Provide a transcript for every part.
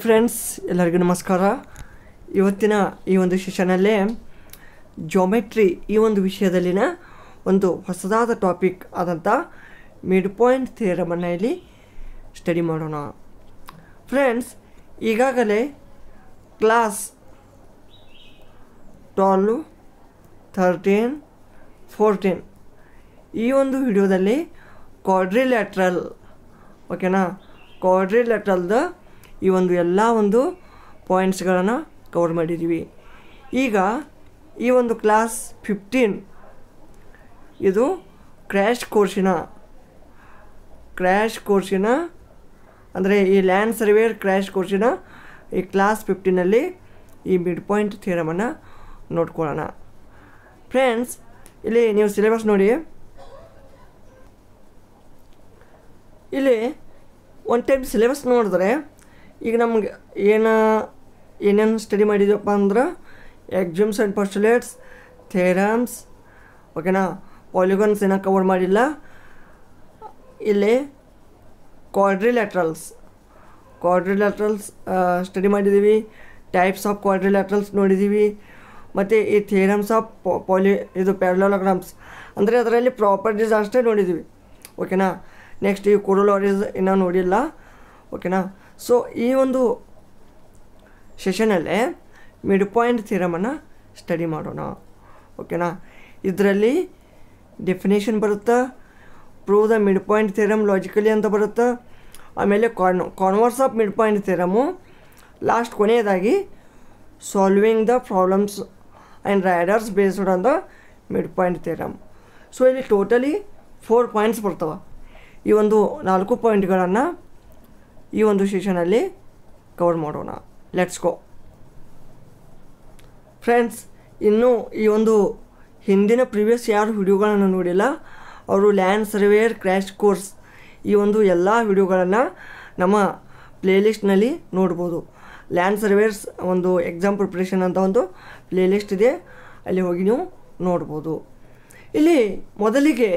Friends ಎಲ್ಲರಿಗೂ ನಮಸ್ಕಾರ. ಇವತ್ತಿನ ಈ ಒಂದು ಸೆಷನಲ್ಲಿ ಜಿಯೋಮೆಟ್ರಿ ಈ ಒಂದು ವಿಷಯದಲ್ಲಿನ ಒಂದು ಹೊಸದಾದ ಟಾಪಿಕ್ ಆದಂಥ ಮಿಡ್ ಪಾಯಿಂಟ್ ಥಿಯರಮನ್ನು ಇಲ್ಲಿ ಸ್ಟಡಿ ಮಾಡೋಣ. ಫ್ರೆಂಡ್ಸ್, ಈಗಾಗಲೇ ಕ್ಲಾಸ್ 12, 13, 14 ಈ ಒಂದು ವಿಡಿಯೋದಲ್ಲಿ ಕ್ವಾಡ್ರಿಲ್ಯಾಟ್ರಲ್ ಓಕೆನಾ, ಕ್ವಾಡ್ರಿಲ್ಯಾಟ್ರಲ್ದ ಈ ಒಂದು ಎಲ್ಲ ಒಂದು ಪಾಯಿಂಟ್ಸ್ಗಳನ್ನು ಕವರ್ ಮಾಡಿದ್ದೀವಿ. ಈಗ ಈ ಒಂದು ಕ್ಲಾಸ್ 15 ಇದು ಕ್ರ್ಯಾಶ್ ಕೋರ್ಸಿನ ಅಂದರೆ ಈ ಲ್ಯಾಂಡ್ ಸರ್ವೇಯರ್ ಕ್ರ್ಯಾಶ್ ಕೋರ್ಸಿನ ಈ ಕ್ಲಾಸ್ 15ನಲ್ಲಿ ಈ ಮಿಡ್ ಪಾಯಿಂಟ್ ಥಿಯರಮನ್ನು ನೋಡ್ಕೊಳ್ಳೋಣ. ಫ್ರೆಂಡ್ಸ್, ಇಲ್ಲಿ ನೀವು ಸಿಲೆಬಸ್ ನೋಡಿ. ಇಲ್ಲಿ ಒನ್ ಟೈಮ್ ಸಿಲೆಬಸ್ ನೋಡಿದ್ರೆ ಈಗ ನಮ್ಗೆ ಏನೇನು ಸ್ಟಡಿ ಮಾಡಿದ್ವಪ್ಪ ಅಂದ್ರೆ ಎಕ್ಸಿಮ್ಸ್ ಆ್ಯಂಡ್ ಪೋಸ್ಟುಲೇಟ್ಸ್, ಥಿಯರಮ್ಸ್ ಓಕೆನಾ, ಪಾಲಿಗಾನ್ಸ್ ಏನೋ ಕವರ್ ಮಾಡಿಲ್ಲ. ಇಲ್ಲಿ ಕ್ವಾಡ್ರಿಲ್ಯಾಟ್ರಲ್ಸ್ ಸ್ಟಡಿ ಮಾಡಿದ್ದೀವಿ. ಟೈಪ್ಸ್ ಆಫ್ ಕ್ವಾಡ್ರಿಲ್ಯಾಟ್ರಲ್ಸ್ ನೋಡಿದ್ದೀವಿ. ಮತ್ತು ಈ ಥಿಯರಮ್ಸ್ ಆಫ್ ಇದು ಪ್ಯಾರಲೋಗ್ರಾಮ್ಸ್ ಅಂದರೆ ಅದರಲ್ಲಿ ಪ್ರಾಪರ್ಟೀಸ್ ಅಷ್ಟೇ ನೋಡಿದ್ದೀವಿ ಓಕೆನಾ. ನೆಕ್ಸ್ಟ್ ಈ ಕೊರೊಲರೀಸ್ ಇನ್ನೂ ನೋಡಿಲ್ಲ ಓಕೆನಾ. ಸೊ ಈ ಒಂದು ಸೆಷನಲ್ಲೇ ಮಿಡ್ ಪಾಯಿಂಟ್ ಥಿಯರಮನ್ನು ಸ್ಟಡಿ ಮಾಡೋಣ ಓಕೆನಾ. ಇದರಲ್ಲಿ ಡೆಫಿನೇಷನ್ ಬರುತ್ತೆ, prove the midpoint theorem logically ಅಂತ ಬರುತ್ತೆ. ಆಮೇಲೆ converse of midpoint theorem, last ಕೊನೆಯದಾಗಿ solving the problems and riders based on the midpoint theorem. So ಇಲ್ಲಿ ಟೋಟಲಿ 4 ಪಾಯಿಂಟ್ಸ್ ಬರ್ತವೆ. ಈ ಒಂದು 4 ಪಾಯಿಂಟ್ಗಳನ್ನು ಈ ಒಂದು ಸೆಷನಲ್ಲಿ ಕವರ್ ಮಾಡೋಣ. Let's go. ಫ್ರೆಂಡ್ಸ್, ಇನ್ನೂ ಈ ಒಂದು ಹಿಂದಿನ ಪ್ರಿವಿಯಸ್ ಯಾರು ವಿಡಿಯೋಗಳನ್ನು ನೋಡಿಲ್ಲ ಅವರು ಲ್ಯಾಂಡ್ ಸರ್ವೇಯರ್ ಕ್ರ್ಯಾಶ್ ಕೋರ್ಸ್ ಈ ಒಂದು ಎಲ್ಲ ವಿಡಿಯೋಗಳನ್ನು ನಮ್ಮ ಪ್ಲೇಲಿಸ್ಟ್ನಲ್ಲಿ ನೋಡ್ಬೋದು. ಲ್ಯಾಂಡ್ ಸರ್ವೇಯರ್ಸ್ ಒಂದು ಎಕ್ಸಾಮ್ ಪ್ರಿಪ್ರೇಷನ್ ಅಂತ ಒಂದು ಪ್ಲೇಲಿಸ್ಟ್ ಇದೆ, ಅಲ್ಲಿ ಹೋಗಿ ನೀವು ನೋಡ್ಬೋದು. ಇಲ್ಲಿ ಮೊದಲಿಗೆ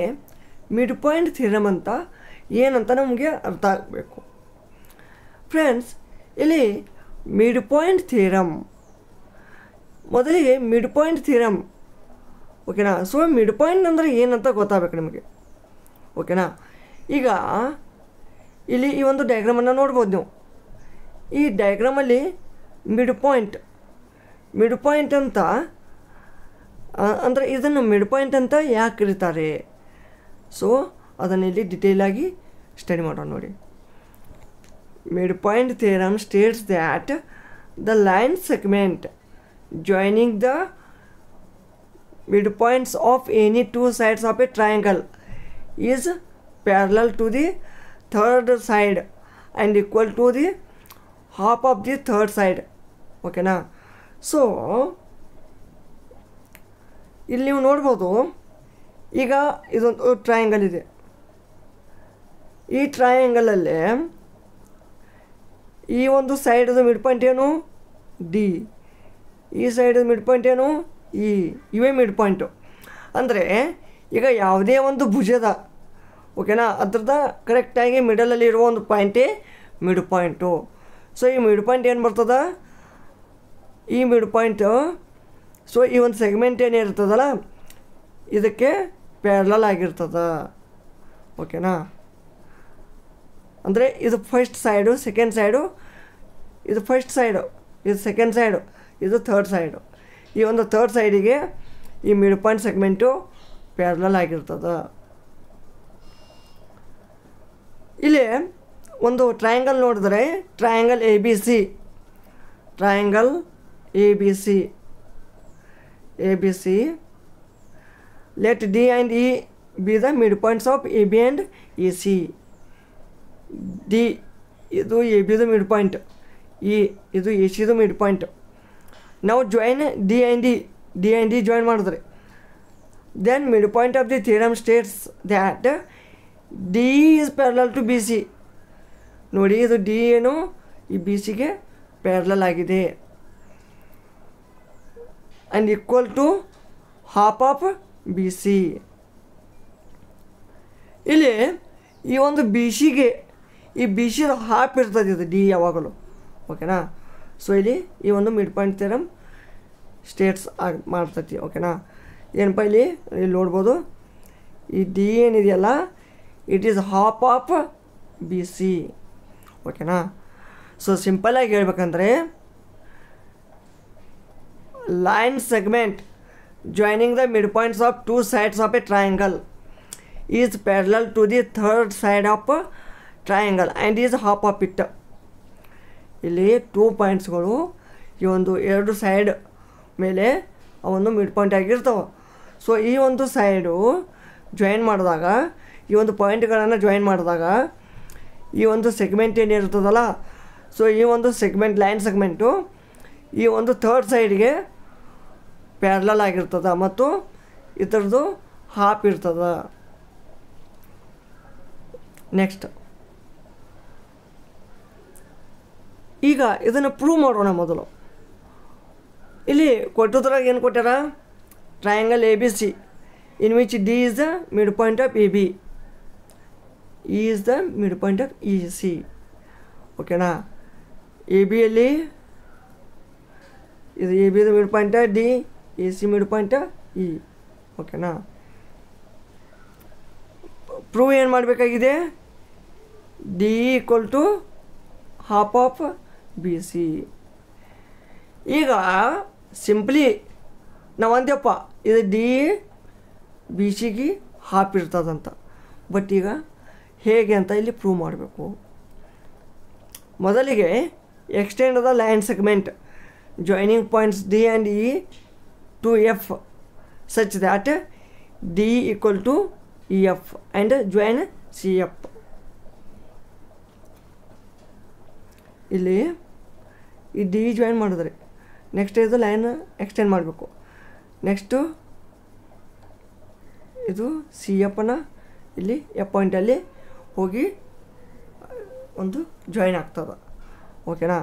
ಮಿಡ್ ಪಾಯಿಂಟ್ ಥಿಯರಮ್ ಅಂತ ಏನಂತ ನಮಗೆ ಅರ್ಥ ಆಗಬೇಕು. ಫ್ರೆಂಡ್ಸ್, ಇಲ್ಲಿ ಮಿಡ್ ಪಾಯಿಂಟ್ ಥಿಯರಮ್ ಮೊದಲಿಗೆ ಮಿಡ್ ಪಾಯಿಂಟ್ ಥಿಯರಮ್ ಓಕೆನಾ. ಸೊ ಮಿಡ್ ಪಾಯಿಂಟ್ ಅಂದರೆ ಏನಂತ ಗೊತ್ತಾಗಬೇಕು ನಿಮಗೆ ಓಕೆನಾ. ಈಗ ಇಲ್ಲಿ ಈ ಒಂದು ಡಯಾಗ್ರಾಮನ್ನು ನೋಡ್ಬೋದು ನೀವು. ಈ ಡಯಾಗ್ರಾಮಲ್ಲಿ ಮಿಡ್ ಪಾಯಿಂಟ್ ಅಂತ ಅಂದರೆ ಇದನ್ನು ಮಿಡ್ ಪಾಯಿಂಟ್ ಅಂತ ಯಾಕೆ ಕರೀತಾರೆ, ಸೊ ಅದನ್ನು ಇಲ್ಲಿ ಡಿಟೇಲಾಗಿ ಸ್ಟಡಿ ಮಾಡೋಣ ನೋಡಿ. Mid point theorem states that the line segment joining the mid points of any two sides of a triangle is parallel to the third side and equal to the half of the third side ಓಕೆನಾ. So ಇಲ್ಲಿ ನೀವು ನೋಡ್ಬೋದು, ಈಗ ಇದೊಂದು triangle ಇದೆ. ಈ ಟ್ರಯಾಂಗಲಲ್ಲಿ ಈ ಒಂದು ಸೈಡದು ಮಿಡ್ ಪಾಯಿಂಟ್ ಏನು ಡಿ, ಈ ಸೈಡದು ಮಿಡ್ ಪಾಯಿಂಟ್ ಏನು ಇ, ಇವೇ ಮಿಡ್ ಪಾಯಿಂಟು. ಅಂದರೆ ಈಗ ಯಾವುದೇ ಒಂದು ಭುಜದ ಓಕೆನಾ ಅದ್ರದ್ದು ಕರೆಕ್ಟಾಗಿ ಮಿಡಲಲ್ಲಿ ಇರುವ ಒಂದು ಪಾಯಿಂಟೇ ಮಿಡ್ ಪಾಯಿಂಟು. ಸೊ ಈ ಮಿಡ್ ಪಾಯಿಂಟ್ ಏನು ಬರ್ತದ, ಈ ಮಿಡ್ ಪಾಯಿಂಟು ಸೊ ಈ ಒಂದು ಸೆಗ್ಮೆಂಟ್ ಏನಿರ್ತದಲ್ಲ ಇದಕ್ಕೆ ಪ್ಯಾರಲಲ್ ಆಗಿರ್ತದ ಓಕೆನಾ. ಅಂದರೆ ಇದು ಫಸ್ಟ್ ಸೈಡು, ಸೆಕೆಂಡ್ ಸೈಡು, ಇದು ಫಸ್ಟ್ ಸೈಡು, ಇದು ಸೆಕೆಂಡ್ ಸೈಡು, ಇದು ಥರ್ಡ್ ಸೈಡು. ಈ ಒಂದು ಥರ್ಡ್ ಸೈಡಿಗೆ ಈ ಮಿಡ್ ಪಾಯಿಂಟ್ ಸೆಗ್ಮೆಂಟು ಪ್ಯಾರಲಲ್ ಆಗಿರ್ತದೆ. ಇಲ್ಲಿ ಒಂದು ಟ್ರಯಾಂಗಲ್ ನೋಡಿದ್ರೆ triangle A B C let D and E be the mid points of A B and A C. D ಇದು ಎ ಬಿದು ಮಿಡ್ ಪಾಯಿಂಟ್, ಇ ಇದು ಎ ಸಿದು ಮಿಡ್ ಪಾಯಿಂಟ್. ನಾವು join D and D join ಮಾಡಿದ್ರೆ then midpoint of the theorem states that D is parallel to B C. ನೋಡಿ, ಇದು D ಏನು ಈ ಬಿ ಸಿಗೆ ಪ್ಯಾರಲಲ್ ಆಗಿದೆ and equal to half of B C. ಇಲ್ಲಿ ಈ ಒಂದು ಬಿ ಸಿಗೆ ಈ ಬಿ ಸಿದು ಹಾಫ್ ಇರ್ತದೆ, ಇದು ಡಿ ಯಾವಾಗಲೂ ಓಕೆನಾ. ಸೊ ಇಲ್ಲಿ ಈ ಒಂದು ಮಿಡ್ ಪಾಯಿಂಟ್ ಥಿಯರಮ್ ಸ್ಟೇಟ್ಸ್ ಮಾಡ್ತೈತಿ. ಓಕೆನಾ. ಏನಪ್ಪ ಇಲ್ಲಿ ನೋಡ್ಬೋದು, ಈ ಡಿ ಏನಿದೆಯಲ್ಲ it is half of B C. ಓಕೆನಾ. ಸೊ ಸಿಂಪಲಾಗಿ ಹೇಳ್ಬೇಕಂದ್ರೆ line segment joining the midpoints of two sides of a triangle is parallel to the third side of a triangle and is half of it. ಇಲ್ಲಿ 2 ಪಾಯಿಂಟ್ಸ್ಗಳು ಈ ಒಂದು 2 side ಮೇಲೆ ಅವೊಂದು mid point ಆಗಿರ್ತಾವೆ. So ಈ ಒಂದು side join ಮಾಡಿದಾಗ, ಈ ಒಂದು ಪಾಯಿಂಟ್ಗಳನ್ನು ಜಾಯಿನ್ ಮಾಡಿದಾಗ ಈ ಒಂದು ಸೆಗ್ಮೆಂಟ್ ಏನಿರ್ತದಲ್ಲ, ಸೊ ಈ ಒಂದು ಸೆಗ್ಮೆಂಟ್ ಲೈನ್ ಸೆಗ್ಮೆಂಟು ಈ ಒಂದು ಥರ್ಡ್ ಸೈಡ್ಗೆ ಪ್ಯಾರಲಲ್ ಆಗಿರ್ತದೆ ಮತ್ತು ಇದರದ್ದು ಹಾಫ್ ಇರ್ತದೆ. ನೆಕ್ಸ್ಟ್ ಈಗ ಇದನ್ನು ಪ್ರೂವ್ ಮಾಡೋಣ. ಮೊದಲು ಇಲ್ಲಿ ಕೊಟ್ಟದ್ರಾಗ ಏನು ಕೊಟ್ಟಾರ, triangle A B C in which D is the midpoint of A B, E is the midpoint of E C. ಓಕೆನಾ. ಎ ಬಿಯಲ್ಲಿ ಇದು ಎ ಬಿದು midpoint D, A C midpoint E. ಓಕೆನಾ. Prove ಏನು ಮಾಡಬೇಕಾಗಿದೆ, D equal to half of B C. ಈಗ simply ನಾವು ಅಂದ್ಯಪ್ಪ ಇದು ಡಿ ಬಿ ಸಿಗೆ ಹಾಫ್ ಇರ್ತದಂತ. ಬಟ್ ಈಗ ಹೇಗೆ ಅಂತ ಇಲ್ಲಿ ಪ್ರೂವ್ ಮಾಡಬೇಕು. ಮೊದಲಿಗೆ extend the line segment joining points D and E to F such that D equal to EF and join CF. ಇಲ್ಲಿ ಈ ಡಿ ಜಾಯಿನ್ ಮಾಡಿದ್ರೆ ನೆಕ್ಸ್ಟ್ ಇದು ಲೈನ್ ಎಕ್ಸ್ಟೆಂಡ್ ಮಾಡಬೇಕು. ನೆಕ್ಸ್ಟು ಇದು ಸಿ ಎಫ್ನ ಇಲ್ಲಿ ಎಫ್ ಪಾಯಿಂಟಲ್ಲಿ ಹೋಗಿ ಒಂದು ಜಾಯಿನ್ ಆಗ್ತದೆ. ಓಕೆನಾ.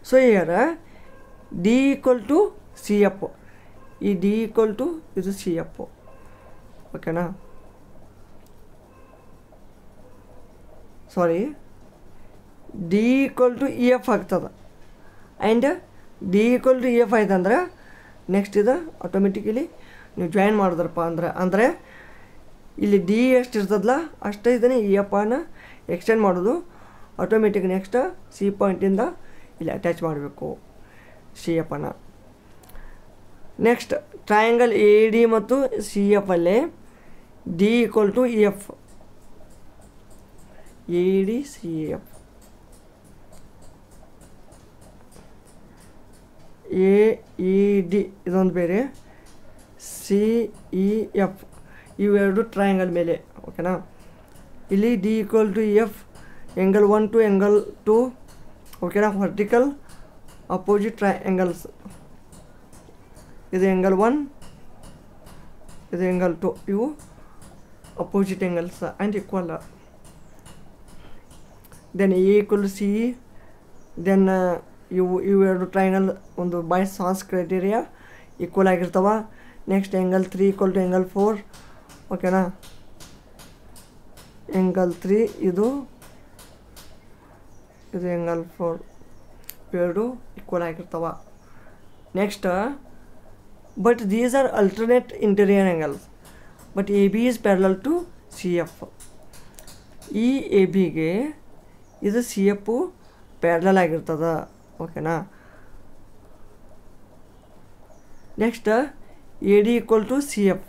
So here D equal to C F, ಈ ಡಿ ಈಕ್ವಲ್ ಟು ಇದು ಸಿ ಎಫ್. ಓಕೆನಾ. Sorry, D equal to E F ಆಗ್ತದೆ. And D equal to E F ಆಯ್ತಂದ್ರೆ ನೆಕ್ಸ್ಟ್ ಇದು ಆಟೋಮೆಟಿಕಲಿ ನೀವು ಜಾಯಿನ್ ಮಾಡಿದ್ರಪ್ಪ ಅಂದರೆ ಇಲ್ಲಿ ಡಿ ಎಷ್ಟು ಇರ್ತದಲ್ಲ ಅಷ್ಟೇ ಇದನ್ನು ಇ ಎಫ್ ಅನ್ನ ಎಕ್ಸ್ಟೆಂಡ್ ಮಾಡೋದು. ಆಟೋಮೆಟಿಕ್ ನೆಕ್ಸ್ಟ್ ಸಿ ಪಾಯಿಂಟಿಂದ ಇಲ್ಲಿ ಅಟ್ಯಾಚ್ ಮಾಡಬೇಕು ಸಿ ಎಫ್ ಅನ್ನು. ನೆಕ್ಸ್ಟ್ ಟ್ರಯಾಂಗಲ್ ಎ ಡಿ ಮತ್ತು ಸಿ ಎಫ್ ಅಲ್ಲೇ D equal to E F, A D C F, A E D ಇದೊಂದು ಬೇರೆ, ಸಿ ಇ ಎಫ್ ಇವೆರಡು ಟ್ರಯಾಂಗಲ್ ಮೇಲೆ. ಓಕೆನಾ. ಇಲ್ಲಿ D equal to E F angle 1 to angle 2. ಓಕೆನಾ. ವರ್ಟಿಕಲ್ ಅಪೋಸಿಟ್ ಟ್ರಯಾಂಗಲ್ಸ್, ಇದು ಎಂಗಲ್ 1, ಇದು ಎಂಗಲ್ 2, ಇವು opposite angles and equal. Then A equal to C, then ಇವೆರಡು ಟ್ರಯಾಂಗಲ್ ಒಂದು ಬೈ ಸಾಸ್ ಕ್ರೈಟೀರಿಯಾ ಈಕ್ವಲ್ ಆಗಿರ್ತಾವ. Next angle 3 equal to angle 4. ಓಕೆನಾ. Angle 3 ಇದು angle 4 ಇವೆರಡು ಈಕ್ವಲ್ ಆಗಿರ್ತಾವ. Next but these are alternate interior angles, but A B is parallel to C F. ಈ A ಬಿಗೆ ಇದು ಸಿ ಎಫ್ ಪ್ಯಾರಲಲ್ ಆಗಿರ್ತದೆ. ಓಕೆನಾ. Next A D equal to C F,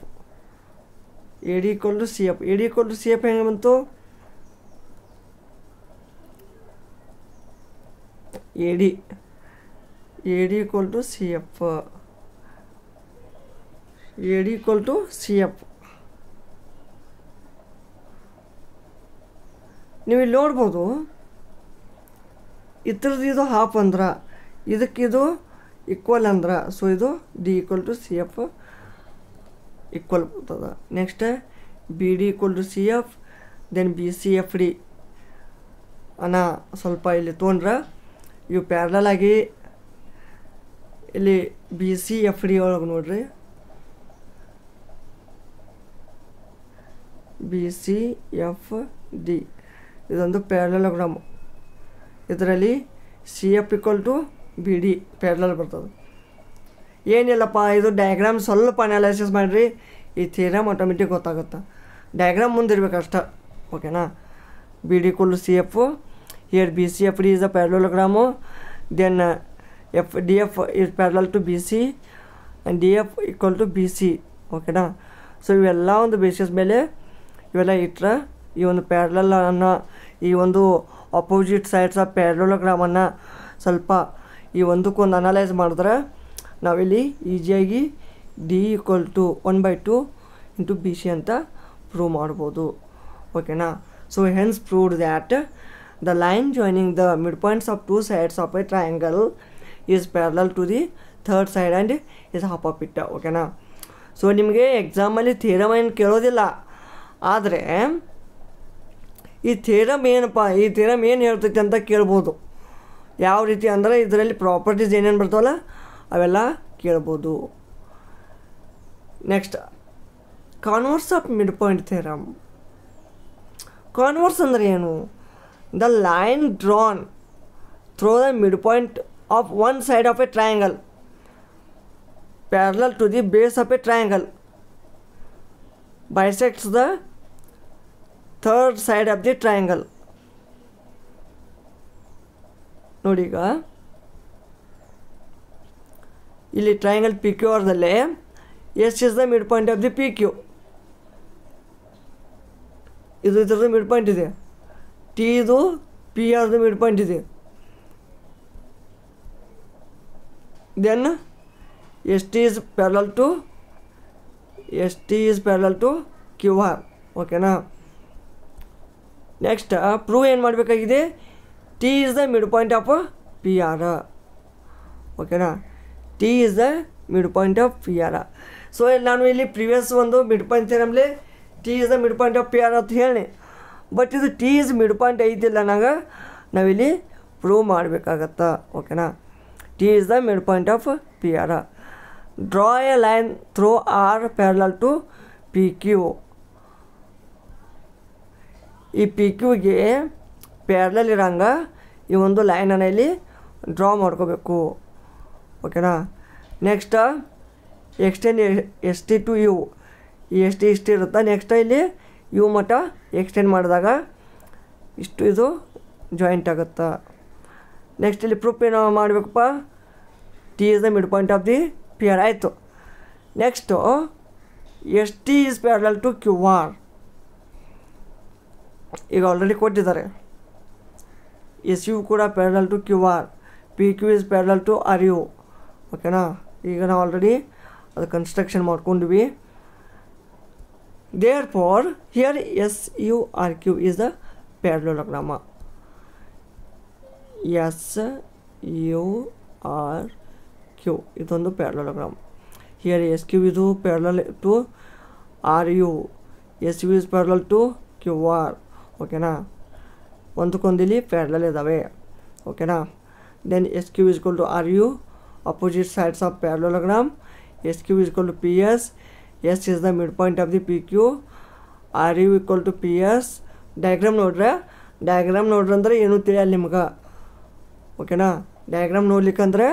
A D equal to C F, A D equal to C F ಹೆಂಗೆ ಬಂತು, A D equal to C F, A D equal to C F. ನೀವು ಇಲ್ಲಿ ನೋಡ್ಬೋದು, ಇದ್ರದ್ದು ಇದು half ಅಂದ್ರೆ ಇದಕ್ಕಿದು equal ಅಂದ್ರೆ, ಸೊ ಇದು D equal to C F equal ಬರ್ತದೆ. Next B D equal to C F, then B C F D ಅನ್ನ ಸ್ವಲ್ಪ ಇಲ್ಲಿ ತೊಗೊಂಡ್ರೆ ಇವು ಪ್ಯಾರಲಲ್ ಆಗಿ ಇಲ್ಲಿ ಬಿ ಸಿ ಎಫ್ ಡಿ ಒಳಗೆ ನೋಡ್ರಿ, ಬಿ ಸಿ ಎಫ್ ಡಿ ಇದೊಂದು ಪ್ಯಾರಲೋಗ್ರಾಮ್. ಇದರಲ್ಲಿ C F equal to B D parallel ಬರ್ತದೆ. ಏನಿಲ್ಲಪ್ಪ ಇದು ಡಯಾಗ್ರಾಮ್ ಸ್ವಲ್ಪ ಅನಾಲಿಸಿಸ್ ಮಾಡಿರಿ, ಈ ಥಿಯರಮ್ ಆಟೋಮೆಟಿಕ್ ಗೊತ್ತಾಗುತ್ತೆ. ಡಯಾಗ್ರಾಮ್ ಮುಂದಿರ್ಬೇಕು ಅಷ್ಟೆ, ಓಕೆನಾ. B D equal to C F, here B C F D is a parallelogram, then F D F is parallel to B C and D F equal to B C, ಓಕೆನಾ. ಸೊ ಇವೆಲ್ಲ ಒಂದು basis ಮೇಲೆ ಇವೆಲ್ಲ ಇಟ್ಟರೆ ಈ ಒಂದು parallel ಅನ್ನೋ ಈ ಒಂದು ಅಪೋಸಿಟ್ ಸೈಡ್ಸ್ ಆಫ್ ಪ್ಯಾರಲೋಗ್ರಾಮನ್ನು ಸ್ವಲ್ಪ ಈ ಒಂದಕ್ಕೊಂದು ಅನಲೈಸ್ ಮಾಡಿದ್ರೆ ನಾವಿಲ್ಲಿ ಈಸಿಯಾಗಿ D equal to 1/2 into B C ಅಂತ ಪ್ರೂವ್ ಮಾಡ್ಬೋದು, ಓಕೆನಾ. So hence proved that the line joining the mid points of two sides of a triangle is parallel to the third side and is half of it, ಓಕೆನಾ. ಸೊ ನಿಮಗೆ ಎಕ್ಸಾಮಲ್ಲಿ theorem ಏನು ಕೇಳೋದಿಲ್ಲ, ಆದರೆ ಈ ಥಿಯರಮ್ ಏನಪ್ಪ, ಈ ಥಿಯರಮ್ ಏನು ಹೇಳ್ತೈತೆ ಅಂತ ಕೇಳ್ಬೋದು. ಯಾವ ರೀತಿ ಅಂದರೆ ಇದರಲ್ಲಿ ಪ್ರಾಪರ್ಟೀಸ್ ಏನೇನು ಬರ್ತಾವಲ್ಲ ಅವೆಲ್ಲ ಕೇಳ್ಬೋದು. Next converse of midpoint theorem. Converse ಅಂದರೆ ಏನು? The line drawn through the midpoint of one side of a triangle parallel to the base of a triangle bisects the third side of the triangle. ನೋಡಿ ಈಗ ಇಲ್ಲಿ triangle P Q ಆರ್ದಲ್ಲಿ S is the midpoint of the P Q, ಇದು ಇದ್ರದ್ದು midpoint ಇದೆ, T ಇದು P ಆರ್ದು midpoint ಇದೆ. Then S T is parallel to Q R, ಓಕೆನಾ. ನೆಕ್ಸ್ಟ್ ಪ್ರೂವ್ ಏನು ಮಾಡಬೇಕಾಗಿದೆ? T is the midpoint of P R, ಓಕೆನಾ. T is the midpoint of P R. So ನಾನು ಇಲ್ಲಿ previous ಒಂದು midpoint ಥಿಯರಮ್ಲಿ T is the midpoint of P R ಅಂತ ಹೇಳಿ, ಬಟ್ ಇದು ಟಿ ಇಸ್ ಮಿಡ್ ಪಾಯಿಂಟ್ ಐತಿಲ್ಲ ನಂಗೆ, ನಾವಿಲ್ಲಿ ಪ್ರೂವ್ ಮಾಡಬೇಕಾಗತ್ತೆ, ಓಕೆನಾ. T is the midpoint of P R. Draw a line through R parallel to P Q. ಈ P ಕ್ಯೂಗೆ ಪ್ಯಾರಲಲ್ ಇರೋಂಗ ಈ ಒಂದು ಲೈನನ್ನು ಇಲ್ಲಿ ಡ್ರಾ ಮಾಡ್ಕೋಬೇಕು, ಓಕೆನಾ. Next extend S T to U, ಈ ಎಸ್ ಟಿ ಇಷ್ಟು ಇರುತ್ತೆ, ನೆಕ್ಸ್ಟ್ ಇಲ್ಲಿ ಯು ಮಟ್ಟ ಎಕ್ಸ್ಟೆಂಡ್ ಮಾಡಿದಾಗ ಇಷ್ಟು ಇದು ಜಾಯಿಂಟ್ ಆಗುತ್ತೆ. ನೆಕ್ಸ್ಟ್ ಇಲ್ಲಿ ಪ್ರೂಫ್ ಏನು ಮಾಡಬೇಕಪ್ಪ? T is the midpoint of the P R ಆಯಿತು. Next S T is parallel to Q R, ಈಗ ಆಲ್ರೆಡಿ ಕೊಟ್ಟಿದ್ದಾರೆ. ಎಸ್ ಯು ಕೂಡ parallel to Q R, P Q is parallel to R U, ಓಕೆನಾ. ಈಗ ನಾವು already ಅದು construction ಮಾಡ್ಕೊಂಡ್ವಿ. Therefore here S U R Q is the parallelogram. S U R Q ಇದೊಂದು parallelogram. Here S Q ಇದು parallel to R you, S U is parallel to Q R, ಓಕೆನಾ. ಒಂದಕ್ಕೊಂದಿಲ್ಲಿ parallel ಇದ್ದಾವೆ, ಓಕೆನಾ. Then S Q is equal to R U, opposite sides of parallelogram. S Q is equal to P S, S is the midpoint of the P Q, R U equal to P S. Diagram ನೋಡ್ರಿ ಅಂದರೆ ಏನೂ ತಿಳಿಯಲ್ಲ ನಿಮ್ಗೆ, ಓಕೆನಾ. Diagram ನೋಡ್ಲಿಕ್ಕಂದ್ರೆ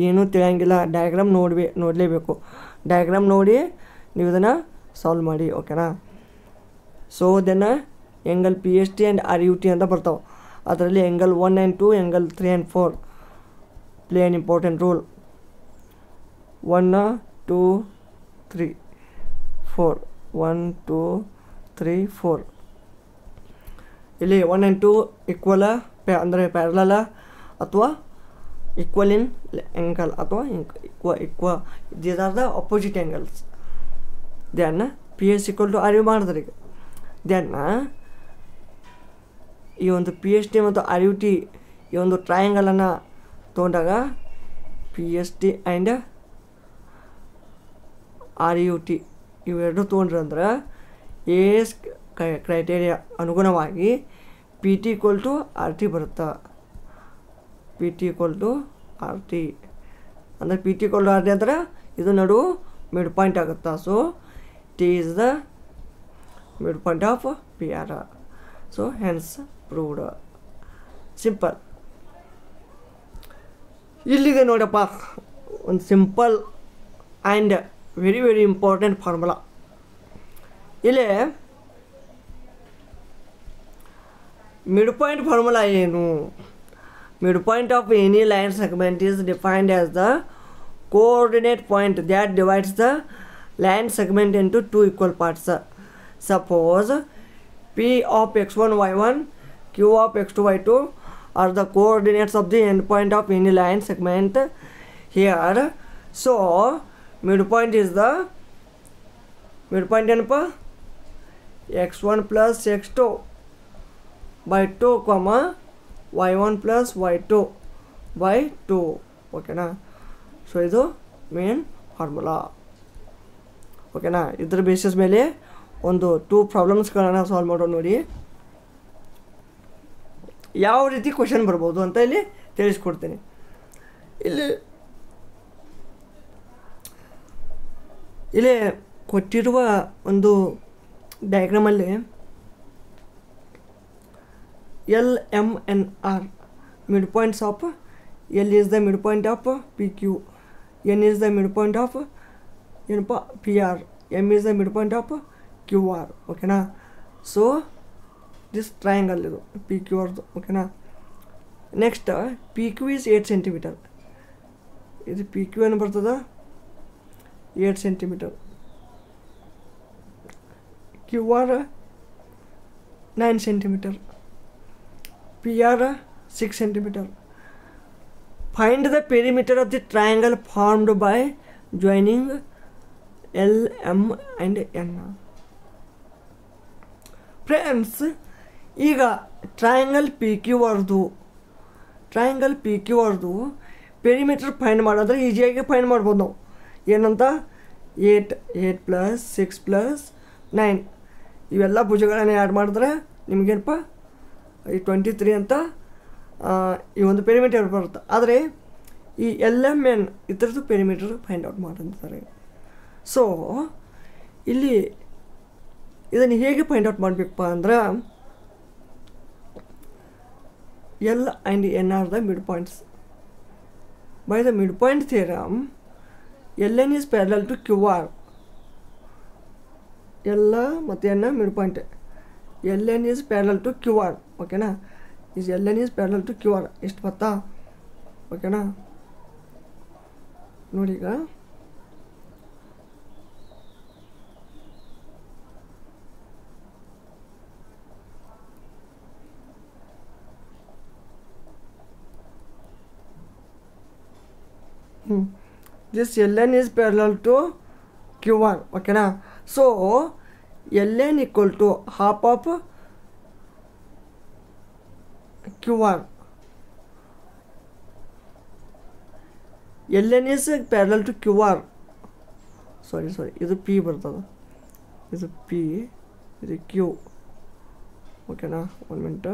ಏನೂ ತಿಳಿಯಂಗಿಲ್ಲ, diagram ನೋಡಲೇಬೇಕು. Diagram ನೋಡಿ ನೀವು ಇದನ್ನು ಸಾಲ್ವ್ ಮಾಡಿ, ಓಕೆನಾ. So then angle P S T and R U T ಅಂತ ಬರ್ತಾವೆ. ಅದರಲ್ಲಿ angle 1 and 2, angle 3 and 4 play on important rule. 1 2 3 4 1 2 3 4 ಇಲ್ಲಿ 1 and 2 ಈಕ್ವಲ ಅಂದರೆ ಪ್ಯಾರಲಲ ಅಥವಾ equal in angle ಅಥವಾ equal these are the opposite angles. then PS equal to RU ಮಾಡಿದ್ರೆ ಈಗ then ಈ ಒಂದು PST ಮತ್ತು RUT ಈ ಒಂದು ಟ್ರಯಾಂಗಲನ್ನು ತೊಗೊಂಡಾಗ PST ಆ್ಯಂಡ್ RUT ಇವೆರಡು ತೊಗೊಂಡ್ರೆ ಅಂದ್ರೆ AS ಕ್ರೈಟೇರಿಯಾ ಅನುಗುಣವಾಗಿ PT equal to RT ಬರುತ್ತೆ. PT equal to RT ಅಂದರೆ PT equal to RT ಅಂದ್ರೆ ಇದು ನಡು ಮಿಡ್ ಪಾಯಿಂಟ್ ಆಗುತ್ತೆ. So T is the midpoint of PR. So hence proved. Simple. ಇಲ್ಲಿದೆ ನೋಡಪ್ಪ ಒಂದು simple and very very important formula. ಇಲ್ಲಿ ಮಿಡ್ ಪಾಯಿಂಟ್ ಫಾರ್ಮುಲಾ ಏನು? Mid point of any line segment is defined as the coordinate point that divides the line segment into two equal parts. Suppose P of x1 y1 Q of x2 y2 are the coordinates of the end point of any line segment here. So midpoint is the midpoint ಏನಪ್ಪ x1 plus x2 by 2 comma y1 plus y2 by 2. ಓಕೆನಾ? So ಇದು main formula. ಓಕೆನಾ? ಇದ್ರ basis ಮೇಲೆ ಒಂದು 2 ಪ್ರಾಬ್ಲಮ್ಸ್ಗಳನ್ನು solve ಮಾಡೋದು. ನೋಡಿ ಯಾವ ರೀತಿ ಕ್ವಶನ್ ಬರ್ಬೋದು ಅಂತ ಇಲ್ಲಿ ತಿಳಿಸ್ಕೊಡ್ತೀನಿ. ಇಲ್ಲಿ ಕೊಟ್ಟಿರುವ ಒಂದು ಡಯಾಗ್ರಾಮಲ್ಲಿ LMNR mid points of L is the midpoint of PQ, N is the midpoint of ಏನಪ್ಪ PR, M is the midpoint of QR. ಓಕೆನಾ? ಸೊ ದಿಸ್ ಟ್ರಯಾಂಗಲ್ ಇದು PQ ಅವ್ರದ್ದು. ಓಕೆನಾ? Next PQ is 8 centimetre. ಇದು PQ ಏನು ಬರ್ತದ 8 centimetre. QR 9 centimetre. PR 6 centimetre. Find the perimeter of the triangle formed by joining L, M and N. Friends, ಈಗ triangle P Q ಅವ್ರದ್ದು perimeter find ಮಾಡೋದ್ರೆ ಈಸಿಯಾಗಿ find ಮಾಡ್ಬೋದು ನಾವು. ಏನಂತ 8 + 6 + 9 ಇವೆಲ್ಲ ಭುಜಗಳನ್ನು ಆ್ಯಡ್ ಮಾಡಿದ್ರೆ ನಿಮಗೇನಪ್ಪ ಈ 23 ಅಂತ ಈ ಒಂದು ಪೆರಿಮೀಟರ್ ಬರುತ್ತೆ. ಆದರೆ ಈ LMN ಇದ್ರದ್ದು ಪೆರಿಮೀಟರ್ ಫೈಂಡ್ ಔಟ್ ಮಾಡಿರ್ತಾರೆ. ಸೊ ಇಲ್ಲಿ ಇದನ್ನು ಹೇಗೆ ಫೈಂಡ್ ಔಟ್ ಮಾಡಬೇಕಪ್ಪ ಅಂದ್ರೆ L and N are the midpoints. By the midpoint theorem, LN is parallel to QR. L ಮತ್ತು N midpoint. LN is parallel to QR. ಓಕೆನಾ? is LN is parallel to QR. ಎಷ್ಟು ಗೊತ್ತಾ? ಓಕೆನಾ? ನೋಡಿ ಈಗ this LN is parallel to QR. ಓಕೆನಾ? So LN equal to half of QR. LN is parallel to QR. ಸಾರಿ ಇದು P ಬರ್ತದೆ, ಇದು P, ಇದು Q. ಓಕೆನಾ? 1 minute.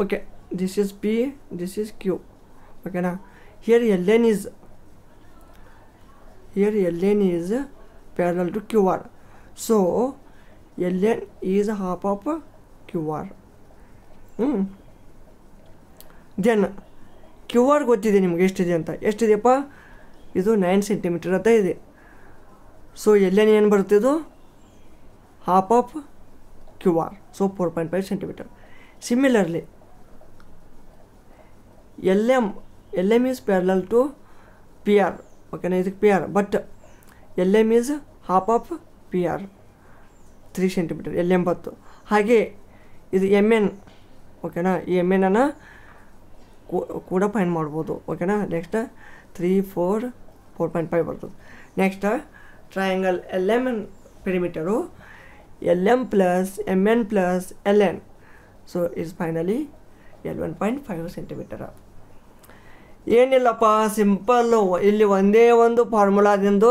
Okay, this is P, this is Q. ಓಕೆನಾ? Here LN is parallel to QR. So LN is half of QR. Then QR ಗೊತ್ತಿದೆ ನಿಮಗೆ ಎಷ್ಟಿದೆ ಅಂತ. ಎಷ್ಟಿದೆಯಪ್ಪ? ಇದು 9 ಸೆಂಟಿಮೀಟರ್ ಅಂತ ಇದೆ. ಸೊ LN ಏನು ಬರುತ್ತೆ? ಇದು half of QR. So 4.5 centimetre. Similarly LM is parallel to PR. ಓಕೆನಾ? ಇದಕ್ಕೆ PR, but LM is half of PR 3 centimetre. LM ಬತ್ತು. ಹಾಗೆ ಇದು MN. ಓಕೆನಾ? ಈ MN ಅನ್ನು ಕೂಡ ಫೈಂಡ್ ಮಾಡ್ಬೋದು. ಓಕೆನಾ? ನೆಕ್ಸ್ಟ್ 3, 4, 4.5 ಬರ್ತದೆ. Next triangle LMN ಪೆರಿಮೀಟರು LM + MN + LN. So is finally L1.5 centimetre. ಏನಿಲ್ಲಪ್ಪ, ಸಿಂಪಲ್ಲು. ಇಲ್ಲಿ ಒಂದೇ ಒಂದು ಫಾರ್ಮುಲಾದಿಂದ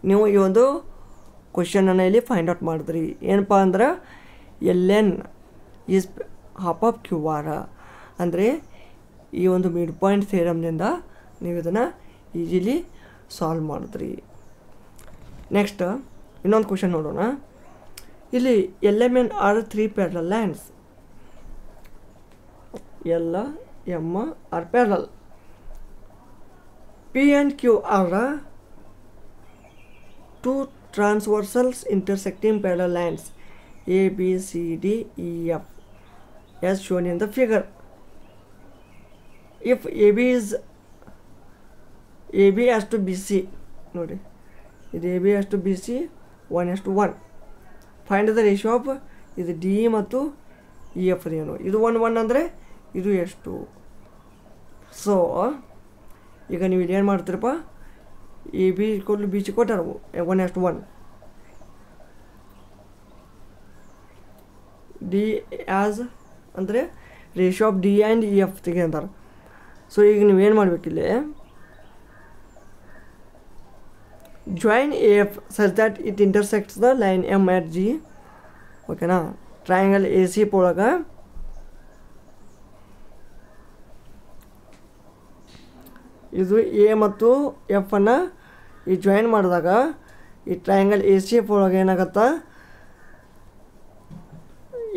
ನೀವು ಈ ಒಂದು ಕ್ವಶನನ್ನು ಇಲ್ಲಿ ಫೈಂಡ್ ಔಟ್ ಮಾಡಿದ್ರಿ. ಏನಪ್ಪ ಅಂದ್ರೆ LN is half of QR. ಅಂದರೆ ಈ ಒಂದು ಮಿಡ್ ಪಾಯಿಂಟ್ ಥಿಯರಮ್ನಿಂದ ನೀವು ಇದನ್ನು ಈಸಿಲಿ ಸಾಲ್ವ್ ಮಾಡಿದ್ರಿ. ನೆಕ್ಸ್ಟ್ ಇನ್ನೊಂದು ಕ್ವಶನ್ ನೋಡೋಣ. ಇಲ್ಲಿ LMN are 3 parallel lines. L, M are parallel. P and Q are 2 transversals intersecting parallel lines A, B, C, D, E, F as shown in the figure. If AB has to BC, ನೋಡಿ ಇದು AB has to BC 1:1. Find the ratio of ಇದು D ಮತ್ತು EF ಏನು, ಇದು 1:1 ಅಂದರೆ ಇದು ಎಷ್ಟು. So ಈಗ ನೀವು ಇಲ್ಲಿ ಏನು ಮಾಡ್ತೀರಪ್ಪ, AB = BC ಕೊಟ್ಟಾರ 1:1. D ಆಸ್ ಅಂದರೆ ratio of D and EF ತೆಗೆಂತಾರೆ. ಸೊ ಈಗ ನೀವೇನು ಮಾಡಬೇಕಿಲ್ಲಿ, join AF such that it intersects the line M at G. ಓಕೆನಾ. ಟ್ರಯಾಂಗಲ್ AC ಒಳಗೆ ಇದು A ಮತ್ತು F ಅನ್ನು ಈ ಜಾಯಿನ್ ಮಾಡಿದಾಗ ಈ ಟ್ರಯಾಂಗಲ್ AC ಒಳಗೆ ಏನಾಗತ್ತಾ,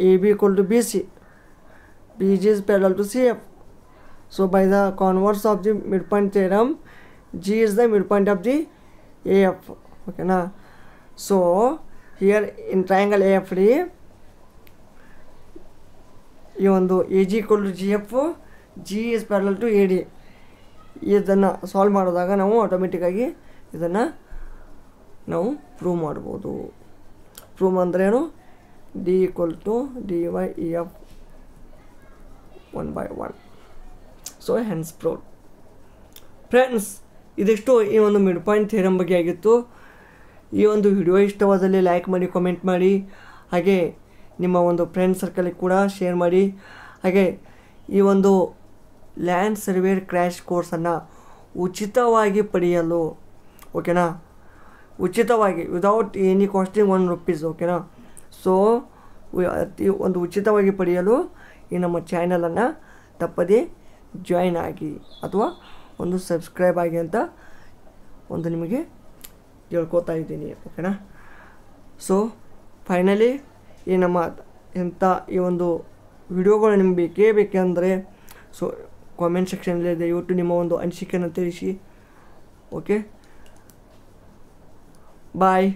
AB = BC, BG is parallel to CF. So by the converse of the midpoint theorem, G is the midpoint of the AF. Okay na. So here in triangle AFD, ಈ ಒಂದು AG = GF, G is parallel to AD. ಇದನ್ನು solve ಮಾಡಿದಾಗ ನಾವು ಆಟೋಮೆಟಿಕ್ಕಾಗಿ ಇದನ್ನು ನಾವು prove ಮಾಡ್ಬೋದು. Prove ಅಂದ್ರೇನು, D = dy EF 1/1. So hence proved. Friends, ಇದಿಷ್ಟು ಈ ಒಂದು ಮಿಡ್ ಪಾಯಿಂಟ್ ಥಿಯರಮ್ ಬಗ್ಗೆ ಆಗಿತ್ತು. ಈ ಒಂದು ವಿಡಿಯೋ ಇಷ್ಟವಾದಲ್ಲಿ ಲೈಕ್ ಮಾಡಿ, ಕಾಮೆಂಟ್ ಮಾಡಿ, ಹಾಗೆ ನಿಮ್ಮ ಒಂದು ಫ್ರೆಂಡ್ ಸರ್ಕಲಿಗೆ ಕೂಡ ಶೇರ್ ಮಾಡಿ. ಹಾಗೆ ಈ ಒಂದು ಲ್ಯಾಂಡ್ ಸರ್ವೇರ್ ಕ್ರ್ಯಾಶ್ ಕೋರ್ಸನ್ನು ಉಚಿತವಾಗಿ ಪಡೆಯಲು, ಓಕೆನಾ, ಉಚಿತವಾಗಿ ವಿದೌಟ್ ಎನಿ ಕಾಸ್ಟಿಂಗ್ ₹1. ಓಕೆನಾ. ಸೊ ಒಂದು ಉಚಿತವಾಗಿ ಪಡೆಯಲು ಈ ನಮ್ಮ ಚಾನಲನ್ನು ತಪ್ಪದೇ ಜಾಯಿನ್ ಆಗಿ ಅಥವಾ ಒಂದು ಸಬ್ಸ್ಕ್ರೈಬ್ ಆಗಿ ಅಂತ ಒಂದು ನಿಮಗೆ ಹೇಳ್ಕೊತಾ ಇದ್ದೀನಿ. ಓಕೆನಾ. ಸೊ ಫೈನಲಿ ಈ ನಮ್ಮ ಇಂಥ ಈ ಒಂದು ವಿಡಿಯೋಗಳು ನಿಮ್ಗೆ ಬೇಕೆಂದರೆ ಸೊ ಕಾಮೆಂಟ್ ಸೆಕ್ಷನಲ್ಲಿ ದಯವಿಟ್ಟು ನಿಮ್ಮ ಒಂದು ಅನಿಸಿಕೆಯನ್ನು ತಿಳಿಸಿ. ಓಕೆ, ಬಾಯ್.